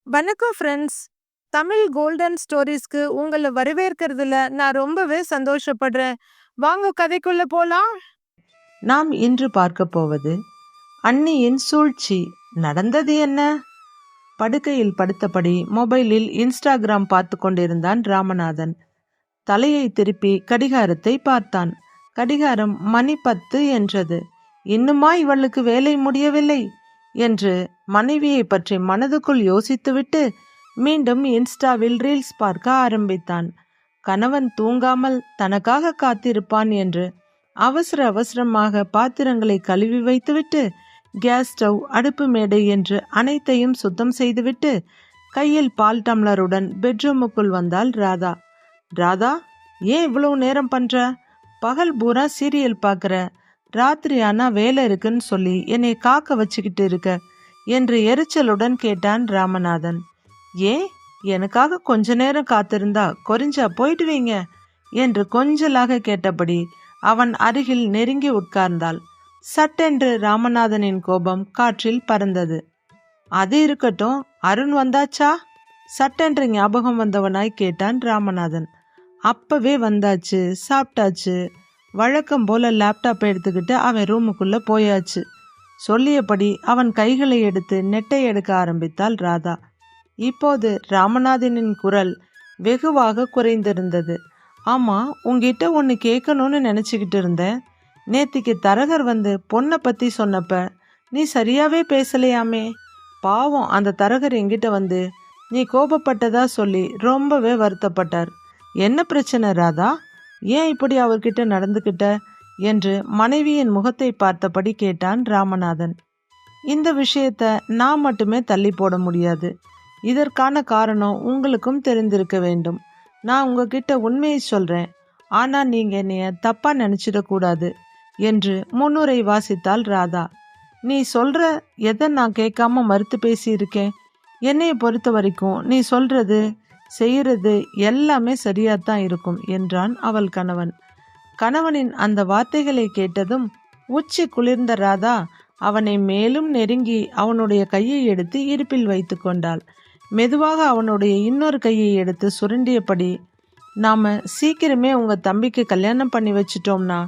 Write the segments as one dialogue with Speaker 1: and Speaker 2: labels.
Speaker 1: வணக்கம் friends. Tamil golden ஸ்டோரீஸ்க்கு உங்கள வரவேற்கிறதுல நான் ரொம்பவே சந்தோஷப்படுறேன். வாங்க கதைக்குள்ள போலாம்.
Speaker 2: நாம் இன்று பார்க்க போவது அண்ணியின் சூழ்ச்சி. நடந்தது என்ன? படுக்கையில் படுத்தபடி மொபைலில் இன்ஸ்டாகிராம் பார்த்து கொண்டிருந்தான் ராமநாதன். தலையை திருப்பி கடிகாரத்தை பார்த்தான். கடிகாரம் மணி 10 என்றது. இன்னுமா இவளுக்கு வேலை முடியவில்லை என்று மனைவியை பற்றி மனதுக்குள் யோசித்துவிட்டு மீண்டும் இன்ஸ்டாவில் ரீல்ஸ் பார்க்க ஆரம்பித்தான். கணவன் தூங்காமல் தனக்காக காத்திருப்பான் என்று அவசர அவசரமாக பாத்திரங்களை கழுவி வைத்துவிட்டு கேஸ் ஸ்டவ், அடுப்பு மேடை என்று அனைத்தையும் சுத்தம் செய்துவிட்டு கையில் பால் டம்ளருடன் பெட்ரூமுக்குள் வந்தாள் ராதா. ராதா, ஏன் இவ்வளவு நேரம் பண்ற? பகல் பூரா சீரியல் பார்க்குற, ராத்திரி ஆனா வேலை இருக்குன்னு சொல்லி என்னை காக்க வச்சுக்கிட்டு இருக்க என்று எரிச்சலுடன் கேட்டான் ராமநாதன். ஏன், எனக்காக கொஞ்ச நேரம் காத்திருந்தா கொறிஞ்சா போயிடுவீங்க என்று கொஞ்சலாக கேட்டபடி அவன் அருகில் நெருங்கி உட்கார்ந்தாள். சட்டென்று ராமநாதனின் கோபம் காற்றில் பறந்தது. அது இருக்கட்டும், அருண் வந்தாச்சா? சட்டென்று ஞாபகம் வந்தவனாய் கேட்டான் ராமநாதன். அப்பவே வந்தாச்சு, சாப்பிட்டாச்சு. வழக்கம் போல லேப்டாப் எடுத்துக்கிட்டு அவன் ரூமுக்குள்ள போயாச்சு. சொல்லியபடி அவன் கைகளை எடுத்து நெட்டை எடுக்க ஆரம்பித்தாள் ராதா. இப்போது ராமநாதனின் குரல் வெகுவாக குறைந்திருந்தது. ஆமா, உங்ககிட்ட ஒன்று கேட்கணும்னு நினச்சிக்கிட்டு இருந்தேன். நேத்திக்கு தரகர் வந்து பொண்ணை பற்றி சொன்னப்ப நீ சரியாவே பேசலையாமே. பாவம், அந்த தரகர் என்கிட்ட வந்து நீ கோபப்பட்டதா சொல்லி ரொம்பவே வருத்தப்பட்டார். என்ன பிரச்சனை ராதா? ஏன் இப்படி அவர்கிட்ட நடந்துக்கிட்ட என்று மனைவியின் முகத்தை பார்த்தபடி கேட்டான் ராமநாதன். இந்த விஷயத்த நான் மட்டுமே தள்ளி போட முடியாது. இதற்கான காரணம் உங்களுக்கும் தெரிந்திருக்க வேண்டும். நான் உங்ககிட்ட உண்மையை சொல்றேன், ஆனா நீங்க என்னைய தப்பா நினைச்சிடக்கூடாது என்று முன்னுரை வாசித்தாள் ராதா. நீ சொல்ற எதை நான் கேட்காம மறுத்து பேசியிருக்கேன்? என்னைய பொறுத்த வரைக்கும் நீ சொல்றது செய்யறது எல்லாமே சரியாத்தான் இருக்கும் என்றான் அவள் கணவன். கணவனின் அந்த வார்த்தைகளை கேட்டதும் உச்சி குளிர்ந்த ராதா அவனை மேலும் நெருங்கி அவனுடைய கையை எடுத்து இடுப்பில் வைத்து கொண்டாள். மெதுவாக அவனுடைய இன்னொரு கையை எடுத்து சுரண்டியபடி, நாம சீக்கிரமே உங்க தம்பிக்கு கல்யாணம் பண்ணி வச்சிட்டோம்னா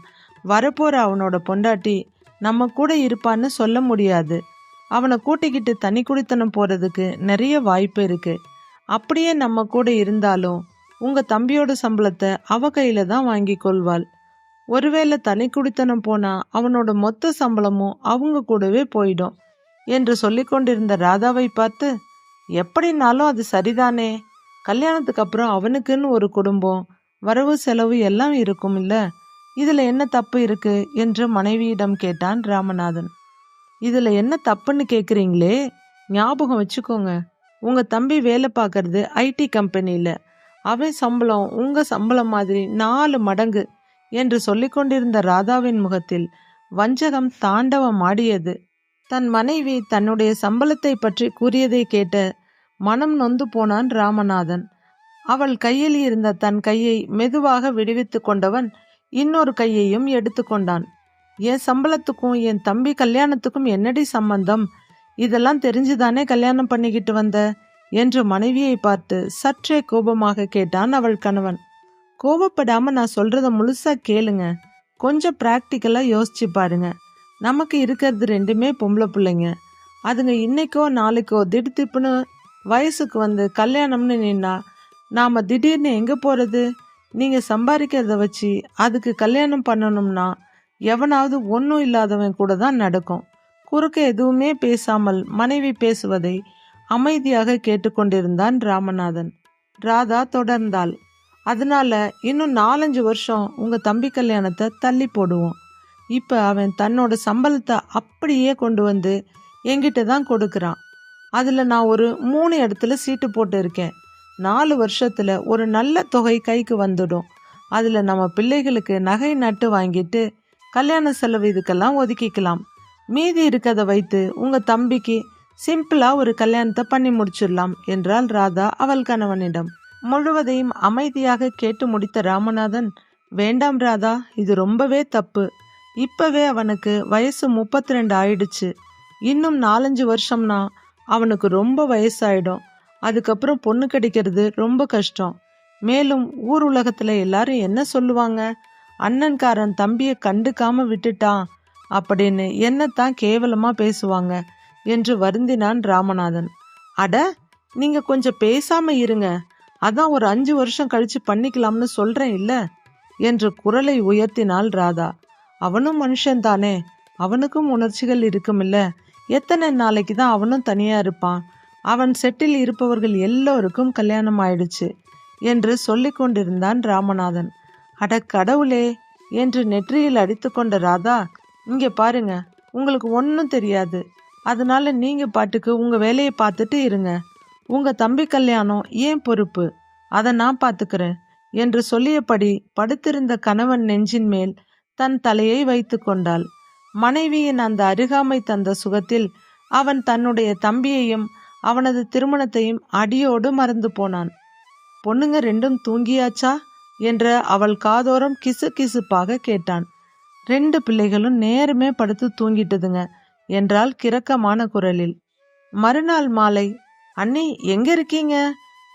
Speaker 2: வரப்போற அவனோட பொண்டாட்டி நம்ம கூட இருப்பான்னு சொல்ல முடியாது. அவனை கூட்டிக்கிட்டு தனி குடித்தனம் போறதுக்கு நிறைய வாய்ப்பு இருக்கு. அப்படியே நம்ம கூட இருந்தாலும் உங்க தம்பியோட சம்பளத்தை அவ கையில தான் வாங்கி கொள்வாள். ஒருவேளை தனி குடித்தனம் போனா அவனோட மொத்த சம்பளமும் அவங்க கூடவே போயிடும் என்று சொல்லி கொண்டிருந்த ராதாவை பார்த்து, எப்படினாலும் அது சரிதானே, கல்யாணத்துக்கு அப்புறம் அவனுக்குன்னு ஒரு குடும்பம், வரவு செலவு எல்லாம் இருக்கும் இல்ல, இதுல என்ன தப்பு இருக்கு என்று மனைவியிடம் கேட்டான் ராமநாதன். இதுல என்ன தப்புன்னு கேக்குறீங்களே, ஞாபகம் வச்சுக்கோங்க, உங்க தம்பி வேலை பார்க்கறது ஐடி கம்பெனியில. அவன் சம்பளம் உங்க சம்பளம் மாதிரி 4 மடங்கு என்று சொல்லிக்கொண்டிருந்த ராதாவின் முகத்தில் வஞ்சகம் தாண்டவம் ஆடியது. தன் மனைவி தன்னுடைய சம்பளத்தை பற்றி கூறியதை கேட்ட மனம் நொந்து போனான் ராமநாதன். அவள் கையில் இருந்த தன் கையை மெதுவாக விடுவித்து கொண்டவன் இன்னொரு கையையும் எடுத்து கொண்டான். என் சம்பளத்துக்கும் என் தம்பி கல்யாணத்துக்கும் என்னடி சம்பந்தம்? இதெல்லாம் தெரிஞ்சுதானே கல்யாணம் பண்ணிக்கிட்டு வந்த என்று மனைவியை பார்த்து சற்றே கோபமாக கேட்டான் அவள் கணவன். கோபப்படாம நான் சொல்றத முழுசா கேளுங்க, கொஞ்சம் பிராக்டிக்கலா யோசிச்சு பாருங்க. நமக்கு இருக்கிறது 2மே பொம்பளை பிள்ளைங்க. அதுங்க இன்னைக்கோ நாளைக்கோ திடுதிப்புன்னு வயசுக்கு வந்து கல்யாணம்னு நின்னா நாம திடீர்னு எங்க போறது? நீங்க சம்பாதிக்கிறத வச்சு அதுக்கு கல்யாணம் பண்ணணும்னா எவனாவது ஒன்றும் இல்லாதவன் கூட தான் நடக்கும். குறுக்க எதுவுமே பேசாமல் மனைவி பேசுவதை அமைதியாக கேட்டுக்கொண்டிருந்தான் ராமநாதன். ராதா தொடர்ந்தாள். அதனால இன்னும் 4-5 வருஷம் உங்க தம்பி கல்யாணத்தை தள்ளி போடுவோம். இப்ப அவன் தன்னோட சம்பளத்தை அப்படியே கொண்டு வந்து என்கிட்ட தான் கொடுக்கறான். அதுல நான் ஒரு 3 இடத்துல சீட்டு போட்டு இருக்கேன். 4 வருஷத்துல ஒரு நல்ல தொகை கைக்கு வந்துடும். அதுல நம்ம பிள்ளைகளுக்கு நகை நட்டு வாங்கிட்டு கல்யாண செலவு இதுக்கெல்லாம் ஒதுக்கிக்கலாம். மீதி இருக்கதை வைத்து உங்க தம்பிக்கு சிம்பிளா ஒரு கல்யாணத்தை பண்ணி முடிச்சிடலாம் என்றாள் ராதா அவள் கணவனிடம். முழுவதையும் அமைதியாக கேட்டு முடித்த ராமநாதன், வேண்டாம் ராதா, இது ரொம்பவே தப்பு. இப்பவே அவனுக்கு வயசு 32 ஆயிடுச்சு. இன்னும் 4-5 வருஷம்னா அவனுக்கு ரொம்ப வயசாயிடும். அதுக்கப்புறம் பொண்ணு கிடைக்கிறது ரொம்ப கஷ்டம். மேலும் ஊர் உலகத்துல எல்லாரும் என்ன சொல்லுவாங்க, அண்ணன்காரன் தம்பிய கண்டுக்காம விட்டுட்டான் அப்படின்னு என்னத்தான் கேவலமா பேசுவாங்க என்று வருந்தினான் ராமநாதன். அட, நீங்க கொஞ்சம் பேசாம இருங்க, அதான் ஒரு 5 வருஷம் கழிச்சு பண்ணிக்கலாம்னு சொல்றேன் இல்ல என்று குரலை உயர்த்தினாள் ராதா. அவனும் மனுஷன்தானே, அவனுக்கும் உணர்ச்சிகள் இருக்குமில்ல, எத்தனை நாளைக்கு தான் அவனும் தனியா இருப்பான், அவன் செட்டில் இருப்பவர்கள் எல்லோருக்கும் கல்யாணம் ஆயிடுச்சு என்று சொல்லிக் கொண்டிருந்தான் ராமநாதன். அட கடவுளே என்று நெற்றியில் அடித்து கொண்ட ராதா, இங்க பாருங்க, உங்களுக்கு ஒன்றும் தெரியாது, அதனால நீங்க பாட்டுக்கு உங்க வேலையை பார்த்துட்டு இருங்க, உங்க தம்பி கல்யாணம் ஏன் பொறுப்பு, அதை நான் பார்த்துக்கிறேன் என்று சொல்லியபடி படுத்திருந்த கணவன் நெஞ்சின் மேல் தன் தலையை வைத்து கொண்டாள். மனைவியின் அந்த அருகாமை தந்த சுகத்தில் அவன் தன்னுடைய தம்பியையும் அவனது திருமணத்தையும் அடியோடு மறந்து போனான். பொண்ணுங்க ரெண்டும் தூங்கியாச்சா என்ற அவள் காதோரம் கிசு கிசுப்பாக கேட்டான். 2 பிள்ளைகளும் நேரமே படுத்து தூங்கிட்டுதுங்க என்றாள் கிறக்கமான குரலில். மறுநாள் மாலை, அண்ணி எங்க இருக்கீங்க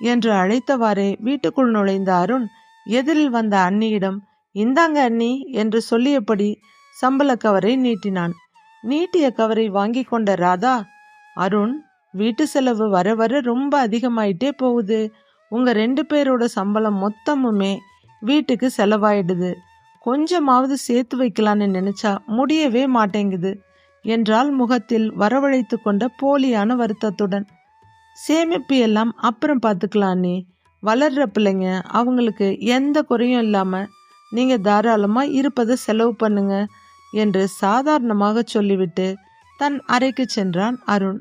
Speaker 2: என்று அழைத்தவாறே வீட்டுக்குள் நுழைந்த அருண் எதிரில் வந்த அண்ணியிடம், இந்தாங்க அண்ணி என்று சொல்லியபடி சம்பள கவரை நீட்டினான். நீட்டிய கவரை வாங்கி கொண்ட ராதா, அருண், வீட்டு செலவு வர வர ரொம்ப அதிகமாயிட்டே போகுது, உங்க 2 பேரோட சம்பளம் மொத்தமுமே வீட்டுக்கு செலவாயிடுது, கொஞ்சமாவது சேர்த்து வைக்கலான்னு நினைச்சா முடியவே மாட்டேங்குது என்றால் முகத்தில் வரவழைத்து கொண்ட போலியான வருத்தத்துடன். சேமிப்பு எல்லாம் அப்புறம் பார்த்துக்கலாம் நீ, வளர்ற பிள்ளைங்க, அவங்களுக்கு எந்த குறையும் இல்லாம நீங்க தாராளமா இருப்பதை செலவு பண்ணுங்க என்று சாதாரணமாக சொல்லிவிட்டு தன் அறைக்கு சென்றான் அருண்.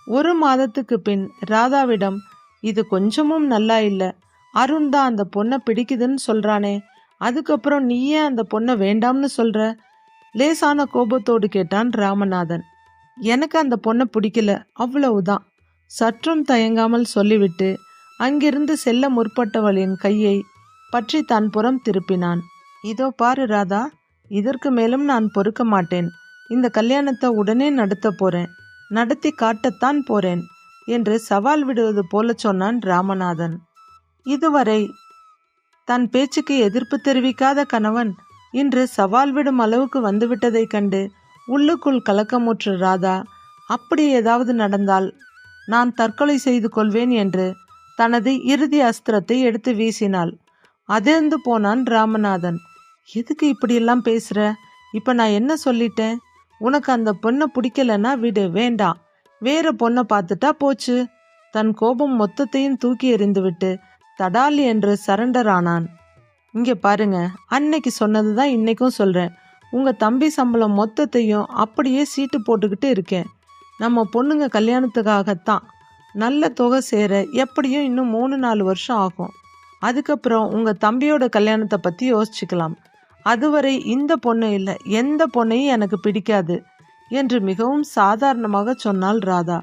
Speaker 2: 1 மாதத்துக்கு பின் ராதாவிடம், இது கொஞ்சமும் நல்லா இல்லை, அருண் தான் அந்த பொண்ணை பிடிக்குதுன்னு சொல்றானே, அதுக்கப்புறம் நீ ஏன் அந்த பொண்ணை வேண்டாம்னு சொல்ற, லேசான கோபத்தோடு கேட்டான் ராமநாதன். எனக்கு அந்த பொண்ணை பிடிக்கல, அவ்வளவுதான், சற்றும் தயங்காமல் சொல்லிவிட்டு அங்கிருந்து செல்ல முற்பட்டவளின் கையை பற்றி தன் புறம் திருப்பினான். இதோ பாரு ராதா, இதற்கு மேலும் நான் பொறுக்க மாட்டேன், இந்த கல்யாணத்தை உடனே நடத்த போறேன், நடத்தி காட்டத்தான் போறேன் என்று சவால் விடுவது போல சொன்னான் ராமநாதன். இதுவரை தன் பேச்சுக்கு எதிர்ப்பு தெரிவிக்காத கணவன் இன்று சவால் விடும் அளவுக்கு வந்துவிட்டதை கண்டு உள்ளுக்குள் கலக்கமுற்ற ராதா, அப்படி ஏதாவது நடந்தால் நான் தற்கொலை செய்து கொள்வேன் என்று தனது இறுதி அஸ்திரத்தை எடுத்து வீசினாள். அதிர்ந்து போனான் ராமநாதன். எதுக்கு இப்படியெல்லாம் பேசுற, இப்ப நான் என்ன சொல்லிட்டேன், உனக்கு அந்த பொண்ணை பிடிக்கலன்னா விடு, வேண்டாம், வேற பொண்ணை பார்த்துட்டா போச்சு. தன் கோபம் மொத்தத்தையும் தூக்கி எறிந்துவிட்டு தடாலி என்று சரண்டர் ஆனான். இங்க பாருங்க, அன்னைக்கு சொன்னதுதான் இன்னைக்கும் சொல்றேன், உங்க தம்பி சம்பளம் மொத்தத்தையும் அப்படியே சீட்டு போட்டுக்கிட்டு இருக்கேன், நம்ம பொண்ணுங்க கல்யாணத்துக்காகத்தான், நல்ல தொகை சேர எப்படியும் இன்னும் 3-4 வருஷம் ஆகும், அதுக்கப்புறம் உங்க தம்பியோட கல்யாணத்தை பத்தி யோசிச்சுக்கலாம், அதுவரை இந்த பொண்ணு இல்லை, எந்த பொண்ணையும் எனக்கு பிடிக்காது என்று மிகவும் சாதாரணமாக சொன்னாள் ராதா.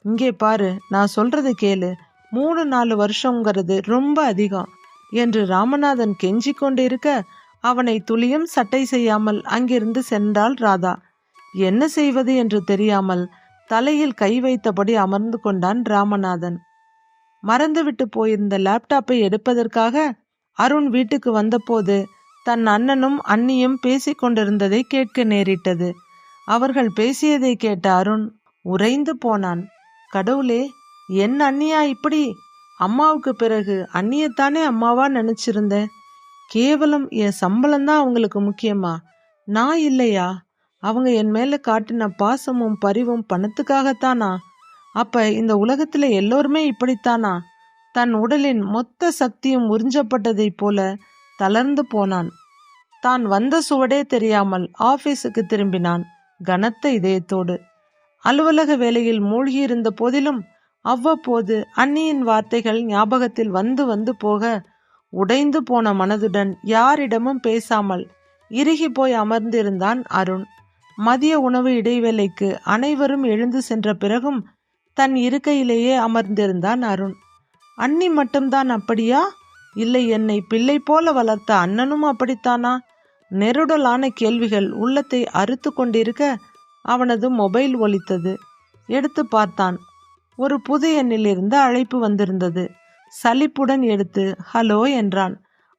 Speaker 2: இங்கே பாரு, நான் சொல்றது கேளு, 3-4 வருஷங்கிறது ரொம்ப அதிகம் என்று ராமநாதன் கெஞ்சி கொண்டிருக்க அவனை துளியும் சட்டை செய்யாமல் அங்கிருந்து சென்றாள் ராதா. என்ன செய்வது என்று தெரியாமல் தலையில் கை வைத்தபடி அமர்ந்து கொண்டான் ராமநாதன். மறந்துவிட்டு போயிருந்த லேப்டாப்பை எடுப்பதற்காக அருண் வீட்டுக்கு வந்தபோது தன் அண்ணனும் அண்ணியும் பேசிக் கொண்டிருந்ததை கேட்க நேரிட்டது. அவர்கள் பேசியதை கேட்ட அருண் உறைந்து போனான். கடவுளே, என் அண்ணியா இப்படி, அம்மாவுக்கு பிறகு அண்ணியத்தானே அம்மாவா நினைச்சிருந்தேன், கேவலம் என் சம்பளம்தான் அவங்களுக்கு முக்கியமா, நான் இல்லையா, அவங்க என் மேல காட்டின பாசமும் பரிவும் பணத்துக்காகத்தானா, அப்ப இந்த உலகத்துல எல்லோருமே இப்படித்தானா. தன் உடலின் மொத்த சக்தியும் உறிஞ்சப்பட்டதை போல தளர்ந்து போனான். தான் வந்த சுவடே தெரியாமல் ஆபீஸுக்கு திரும்பினான் கனத்த இதயத்தோடு. அலுவலக வேலையில் மூழ்கியிருந்த போதிலும் அவ்வப்போது அண்ணியின் வார்த்தைகள் ஞாபகத்தில் வந்து வந்து போக உடைந்து போன மனதுடன் யாரிடமும் பேசாமல் இறுகி போய் அமர்ந்திருந்தான் அருண். மதிய உணவு இடைவேளைக்கு அனைவரும் எழுந்து சென்ற பிறகும் தன் இருக்கையிலேயே அமர்ந்திருந்தான் அருண். அண்ணி மட்டும்தான் அப்படியா, இல்லை என்னை பிள்ளை போல வளர்த்த அண்ணனும் அப்படித்தானா? நெருடலான கேள்விகள் உள்ளத்தை அறுத்து கொண்டிருக்க அவனது மொபைல் ஒலித்தது. எடுத்து பார்த்தான். ஒரு புது எண்ணிலிருந்து அழைப்பு வந்திருந்தது. சலிப்புடன் எடுத்து ஹலோ என்றான்.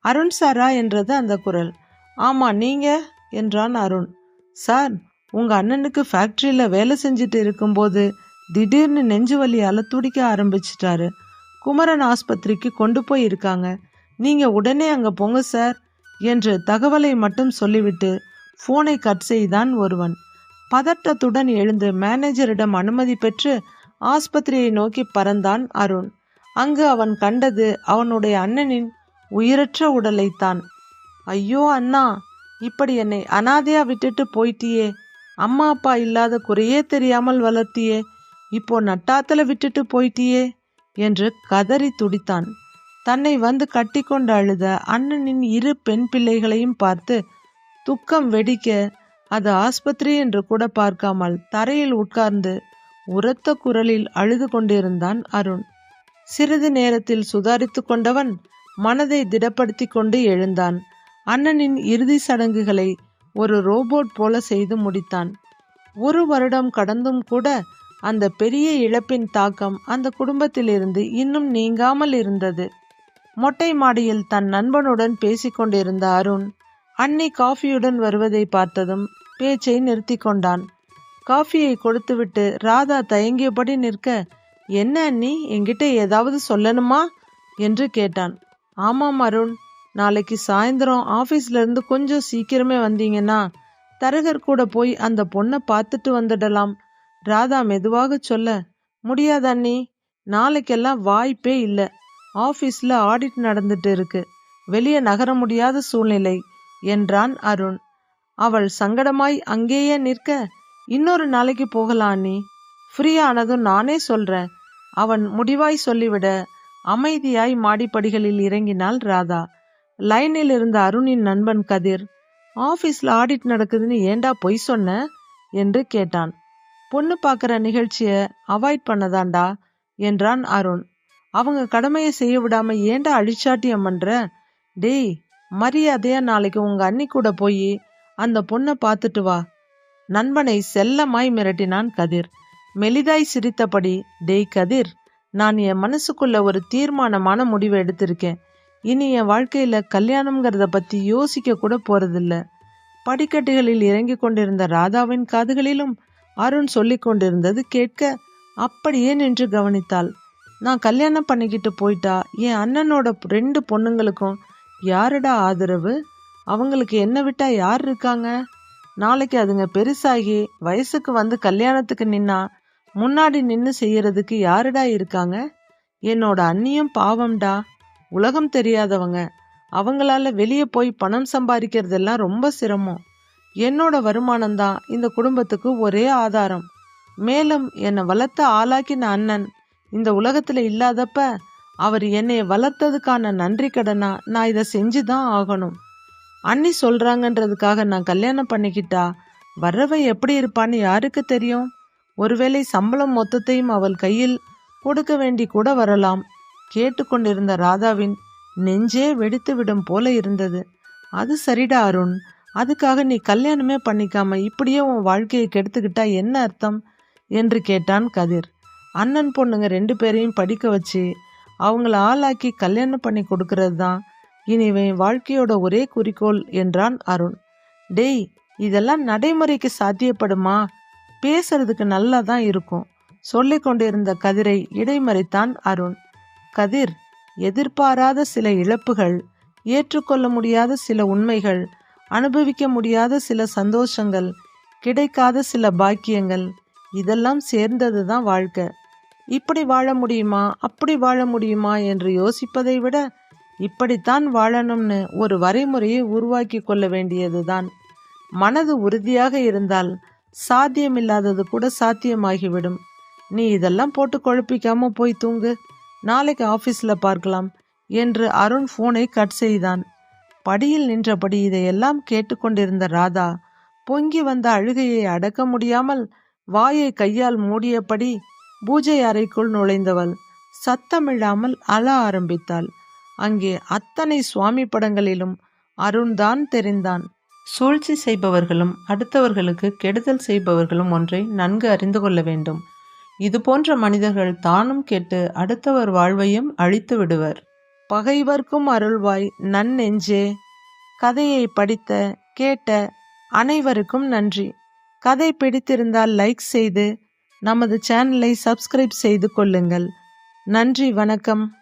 Speaker 2: அருண் சாரா என்றது அந்த குரல். ஆமா, நீங்க என்றான் அருண். சார், உங்க அண்ணனுக்கு ஃபேக்டரியில வேலை செஞ்சுட்டு இருக்கும்போது திடீர்னு நெஞ்சு வலியால துடிக்க ஆரம்பிச்சிட்டாரு. குமரன் ஆஸ்பத்திரிக்கு கொண்டு போய் இருக்காங்க. நீங்க உடனே அங்க போங்க சார் என்று தகவலை மட்டும் சொல்லிவிட்டு போனை கட் செய்தான் ஒருவன். பதட்டத்துடன் எழுந்து மேனேஜரிடம் அனுமதி பெற்று ஆஸ்பத்திரியை நோக்கி பறந்தான் அருண். அங்கு அவன் கண்டது அவனுடைய அண்ணனின் உயிரற்ற உடலைத்தான். ஐயோ அண்ணா, இப்படி என்னை அனாதையா விட்டுட்டு போயிட்டியே. அம்மா அப்பா இல்லாத குறையே தெரியாமல் வளர்த்தியே. இப்போ நட்டாத்துல விட்டுட்டு போயிட்டியே என்று கதறி துடித்தான். தன்னை வந்து கட்டி கொண்டு அழுத அண்ணனின் 2 பெண் பிள்ளைகளையும் பார்த்து துக்கம் வெடிக்க அது ஆஸ்பத்திரி என்று கூட பார்க்காமல் தரையில் உட்கார்ந்து உரத்த குரலில் அழுது கொண்டிருந்தான் அருண். சிறிது நேரத்தில் சுதாரித்து கொண்டவன் மனதை திடப்படுத்தி கொண்டு எழுந்தான். அண்ணனின் இறுதி சடங்குகளை ஒரு ரோபோட் போல செய்து முடித்தான். 1 வருடம் கடந்தும் கூட அந்த பெரிய இழப்பின் தாக்கம் அந்த குடும்பத்திலிருந்து இன்னும் நீங்காமல் இருந்தது. மொட்டை மாடியில் தன் நண்பனுடன் பேசிக்கொண்டிருந்த அருண் அண்ணி காஃபியுடன் வருவதை பார்த்ததும் பேச்சை நிறுத்தி கொண்டான். காஃபியை கொடுத்துவிட்டு ராதா தயங்கியபடி நிற்க, என்ன அண்ணி, என்கிட்ட ஏதாவது சொல்லணுமா என்று கேட்டான். ஆமாம் அருண், நாளைக்கு சாயந்தரம் ஆஃபீஸ்ல இருந்து கொஞ்சம் சீக்கிரமே வந்தீங்கன்னா தரகர் கூட போய் அந்த பொண்ணை பார்த்துட்டு வந்துடலாம். ராதா மெதுவாக சொல்ல, முடியாது அண்ணி, நாளைக்கெல்லாம் வாய்ப்பே இல்லை. ஆஃபீஸ்ல ஆடிட் நடந்துட்டு இருக்கு, வெளியே நகர முடியாத சூழ்நிலை என்றான் அருண். அவள் சங்கடமாய் அங்கேயே நிற்க, இன்னொரு நாளைக்கு போகலாம் அண்ணி, ஃப்ரீ ஆனதும் நானே சொல்றேன். அவன் முடிவாய் சொல்லிவிட அமைதியாய் மாடிப்படிகளில் இறங்கினாள் ராதா. லைனில் இருந்த அருணின் நண்பன் கதிர், ஆஃபீஸ்ல ஆடிட் நடக்குதுன்னு ஏண்டா பொய் சொன்ன என்று கேட்டான். பொண்ணு பார்க்குற நிகழ்ச்சியை அவாய்ட் பண்ணதாண்டா என்றான் அருண். அவங்க கடமையை செய்ய விடாம ஏண்டா அழிச்சாட்டியம் பண்ற? டேய், மரியாதையா நாளைக்கு உங்க அண்ணி கூட போய் அந்த பொண்ணை பார்த்துட்டு வா. நண்பனை செல்லமாய் மிரட்டினான் கதிர். மெலிதாய் சிரித்தபடி, டேய் கதிர், நான் என் மனசுக்குள்ள ஒரு தீர்மானமான முடிவை எடுத்திருக்கேன். இனி என் வாழ்க்கையில கல்யாணம்ங்கிறத பத்தி யோசிக்க கூட போறதில்ல. படிக்கட்டுகளில் இறங்கி கொண்டிருந்த ராதாவின் காதுகளிலும் அருண் சொல்லி கொண்டிருந்தது கேட்க அப்படியே நின்று கவனித்தாள். நான் கல்யாணம் பண்ணிக்கிட்டு போயிட்டா என் அண்ணனோட 2 பொண்ணுங்களுக்கும் யாருடா ஆதரவு? அவங்களுக்கு என்ன விட்டா யார் இருக்காங்க? நாளைக்கு அதுங்க பெருசாகி வயசுக்கு வந்து கல்யாணத்துக்கு நின்னா முன்னாடி நின்று செய்யறதுக்கு யாருடா இருக்காங்க? என்னோட அண்ணியும் பாவம்டா, உலகம் தெரியாதவங்க. அவங்களால வெளியே போய் பணம் சம்பாதிக்கிறதெல்லாம் ரொம்ப சிரமம். என்னோட வருமானம்தான் இந்த குடும்பத்துக்கு ஒரே ஆதாரம். மேலும் என்னை வளர்த்த ஆளாக்கின அண்ணன் இந்த உலகத்துல இல்லாதப்ப அவர் என்னை வளர்த்ததுக்கான நன்றி கடனா நான் இதை செஞ்சுதான் ஆகணும். அண்ணி சொல்றாங்கன்றதுக்காக நான் கல்யாணம் பண்ணிக்கிட்டா வர்றவன் எப்படி இருப்பான்னு யாருக்கு தெரியும்? ஒருவேளை சம்பளம் மொத்தத்தையும் அவள் கையில் கொடுக்க வேண்டி கூட வரலாம். கேட்டுக்கொண்டிருந்த ராதாவின் நெஞ்சே வெடித்து விடும் போல இருந்தது. அது சரிடா அருண், அதுக்காக நீ கல்யாணமே பண்ணிக்காம இப்படியே உன் வாழ்க்கையை கெடுத்துக்கிட்டா என்ன அர்த்தம் என்று கேட்டான் கதிர். அண்ணன் பொண்ணுங்க 2 பேரையும் படிக்க வச்சு அவங்கள ஆளாக்கி கல்யாணம் பண்ணி கொடுக்கறது தான் இனிவன் வாழ்க்கையோட ஒரே குறிக்கோள் என்றான் அருண். டேய், இதெல்லாம் நடைமுறைக்கு சாத்தியப்படுமா? பேசுறதுக்கு நல்லா தான் இருக்கும் சொல்லிக் கொண்டிருந்த கதிரை இடைமறித்தான் அருண். கதிர், எதிர்பாராத சில இழப்புகள், ஏற்றுக்கொள்ள முடியாத சில உண்மைகள், அனுபவிக்க முடியாத சில சந்தோஷங்கள், கிடைக்காத சில பாக்கியங்கள், இதெல்லாம் சேர்ந்தது தான் வாழ்க்கை. இப்படி வாழ முடியுமா, அப்படி வாழ முடியுமா என்று யோசிப்பதை விட இப்படித்தான் வாழணும்னு ஒரு வரைமுறையை உருவாக்கி கொள்ள வேண்டியதுதான். மனது உறுதியாக இருந்தால் சாத்தியமில்லாதது கூட சாத்தியமாகிவிடும். நீ இதெல்லாம் போட்டு குழப்பிக்காம போய் தூங்கு, நாளைக்கு ஆஃபீஸ்ல பார்க்கலாம் என்று அருண் போனை கட் செய்தான். படியில் நின்றபடி இதையெல்லாம் கேட்டுக்கொண்டிருந்த ராதா பொங்கி வந்த அழுகையை அடக்க முடியாமல் வாயை கையால் மூடியபடி பூஜை அறைக்குள் நுழைந்தவள் சத்தமில்லாமல் அழ ஆரம்பித்தாள். அங்கே அத்தனை சுவாமி படங்களிலும் அருண் தான் தெரிந்தான். சூழ்ச்சி செய்பவர்களும் அடுத்தவர்களுக்கு கெடுதல் செய்பவர்களும் ஒன்றை நன்கு அறிந்து கொள்ள வேண்டும். இது போன்ற மனிதர்கள் தானும் கெட்டு அடுத்தவர் வாழ்வையும் அழித்து விடுவர். பகைவர்க்கும் அருள்வாய் நன்னெஞ்சே. கதையை படித்த கேட்ட அனைவருக்கும் நன்றி. கதை பிடித்திருந்தால் லைக் செய்து நமது சேனலை சப்ஸ்கிரைப் செய்து கொள்ளுங்கள். நன்றி, வணக்கம்.